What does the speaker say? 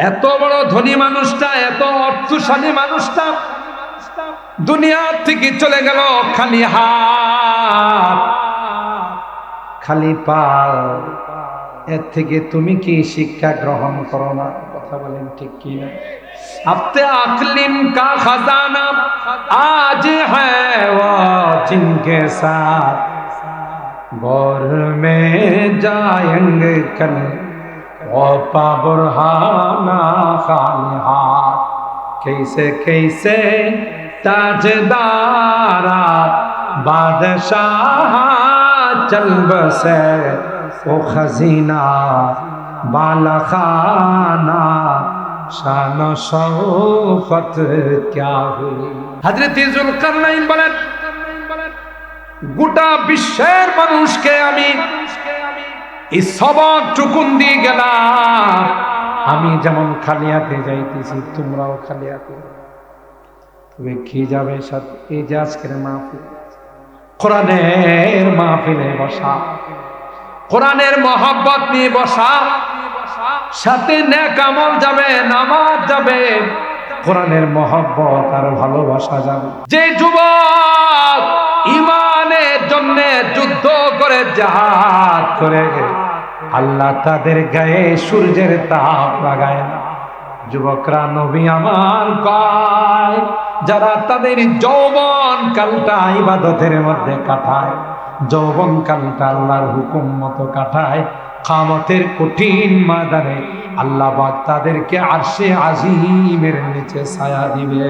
এত বড় ধনী মানুষটা, এত অর্থশালী মানুষটা দুনিয়া থেকে চলে গেল খালি হাত খালি পা। এর থেকে তুমি কি শিক্ষা গ্রহণ করো না? কথা বলেন ঠিক কি না? अपने अक्लिम का खजाना आज है वो जिनके साथ गौर में जाएंगे कल वो बुरहाना खाली हाथ। कैसे कैसे ताजदारा बादशाह चल बसे वो खजीना बाला खाना শান শওকত क्या हुई। হযরত যুলকারনাইন বলেন, গোটা বিশ্বের মানুষকে আমি এই সবক টুকুন দিয়ে গেলাম, আমি যেমন খালি হাতে যাইতেছি তোমরাও খালি হাতে। তবে কি যাবে সাথে? এই যে আজকের মাহফিল, কোরআনের মাহফিলে বসা, কোরআনের মহব্বত নিয়ে বসা, সাথে নেক আমল যাবে, নামাজ যাবে, কোরআনের মহব্বত আর ভালোবাসা যাবে। যে যুবক ঈমানের জন্য যুদ্ধ করে, জিহাদ করে, আল্লাহ তাদের গায়ে সূর্যের তাপ লাগায় না। যুবকরা নবী আমার কয়, যারা তাদের যৌবন কালটা ইবাদতের মধ্যে কাটায়, যৌবন কালটা আল্লাহর হুকুম মতো কাটায়, কিয়ামতের কঠিন ময়দানে আল্লাহ পাক তাদেরকে আরশে আজিমের নিচে ছায়া দিবে।